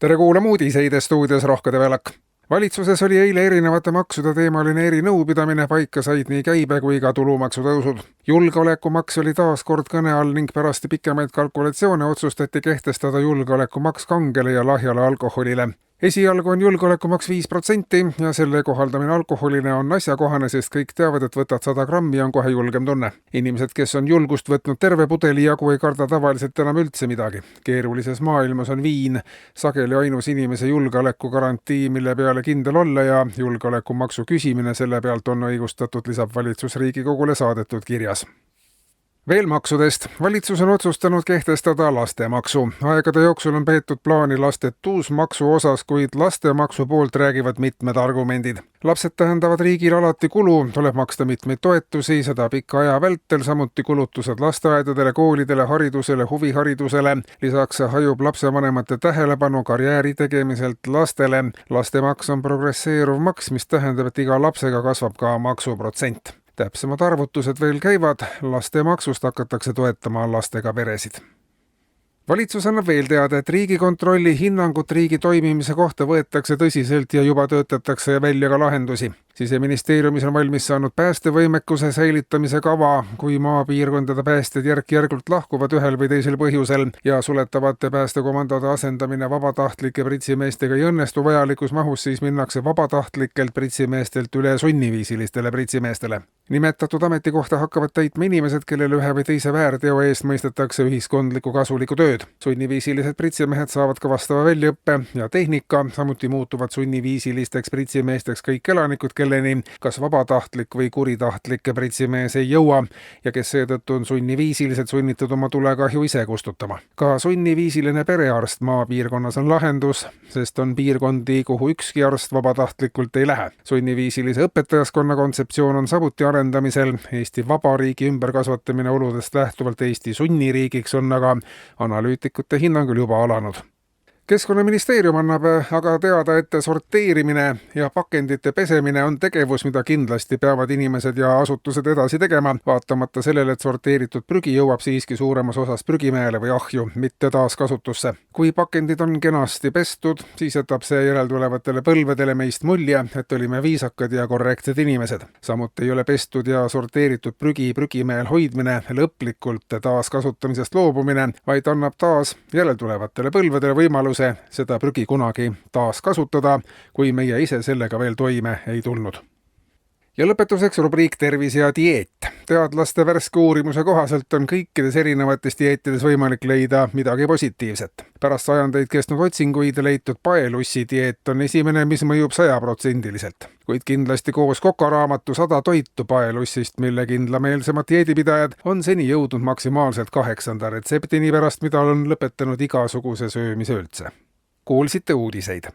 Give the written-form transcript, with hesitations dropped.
Tere kuulama uudiseid, stuudios Rohke Develak. Valitsuses oli eile erinevate maksude teemaline erinõupidamine, paika said nii käibe kui ka tulumaksu tõusud. Julgeolekumaks oli taas kord kõne all ning pärast pikemaid kalkulatsioone otsustati kehtestada julgeolekumaks kangele ja lahjale alkoholile. Esialgu on julgeolekumaks 5% ja selle kohaldamine alkoholile on asjakohane, sest kõik teavad, et võtad 100 grammi on kohe julgem tunne. Inimesed, kes on julgust võtnud terve pudeli jagu, ei karda tavaliselt enam üldse midagi. Keerulises maailmas on viin sageli ainus inimese julgeolekugarantii, mille peale kindel olla ja julgeolekumaksu küsimine selle pealt on õigustatud, lisab valitsus Riigikogule saadetud kirjas. Veel maksudest. Valitsus on otsustanud kehtestada lastemaksu. Aegade jooksul on peetud plaani lastetuusmaksu osas, kuid lastemaksu poolt räägivad mitmed argumendid. Lapsed tähendavad riigil alati kulu, tuleb maksta mitmeid toetusi, seda pika aja vältel, samuti kulutused lasteaedadele, koolidele, haridusele, huviharidusele. Lisaks hajub lapsevanemate tähelepanu karjääri tegemiselt lastele. Lastemaks on progresseeruv maks, mis tähendab, et iga lapsega kasvab ka maksuprotsent. Täpsemad arvutused veel käivad, lastemaksust hakatakse toetama lastega peresid. Valitsus annab veel teada, et Riigikontrolli hinnangut riigi toimimise kohta võetakse tõsiselt ja juba töötatakse välja ka lahendusi. Siseministeeriumis on valmis saanud päästevõimekuse säilitamise kava, kui maapiirkondade päästjad järk-järgult lahkuvad ühel või teisel põhjusel ja suletavate päästekomandode asendamine vabatahtlike pritsimeestega ei õnnestu vajalikus mahus, siis minnakse vabatahtlikelt pritsimeestelt üle sunniviisilistele pritsimeestele. Nimetatud ametikohta hakkavad täitma inimesed, kellele ühe või teise väärteo eest mõistetakse ühiskondliku kasulikku tööd. Sunniviisilised pritsimehed saavad ka vastava väljaõppe ja tehnika, samuti muutuvad sunniviisilisteks pritsimeesteks kõik elanikud, kelleni kas vabatahtlik või kuritahtlik pritsimees ei jõua ja kes seetõttu on sunniviisiliselt sunnitud oma tulekahju ise kustutama. Ka sunniviisiline perearst maapiirkonnas on lahendus, sest on piirkondi, kuhu ükski arst vabatahtlikult ei lähe. Sunniviisilise õpetajaskonna kontseptsioon on samuti arendamisel. Eesti Vabariigi ümberkasvatamine oludest lähtuvalt Eesti sunniriigiks on aga analüütikute hinnangul juba alanud. Keskkonnaministeerium annab aga teada, et sorteerimine ja pakendite pesemine on tegevus, mida kindlasti peavad inimesed ja asutused edasi tegema, vaatamata sellele, et sorteeritud prügi jõuab siiski suuremas osas prügimäele või ahju, mitte taaskasutusse. Kui pakendid on kenasti pestud, siis jätab see järeltulevatele põlvedele meist mulje, et olime viisakad ja korrektsed inimesed. Samuti ei ole pestud ja sorteeritud prügi prügimäel hoidmine lõplikult taaskasutamisest loobumine, vaid annab taas järeltulevatele põlvedele võimalus seda prügi kunagi taas kasutada, kui meie ise sellega veel toime ei tulnud. Ja lõpetuseks rubriik Tervis ja dieet. Teadlaste värske uurimuse kohaselt on kõikides erinevates dieetides võimalik leida midagi positiivset. Pärast sajandeid kestnud otsinguid leitud paelussi dieet on esimene, mis mõjub 100%. Kuid kindlasti koos kokaraamatu 100 toitu paelussist, mille kindlameelsemad dieedipidajad on seni jõudnud maksimaalselt 8. retseptini pärast, mida on lõpetanud igasuguse söömise üldse. Kuulsite uudiseid.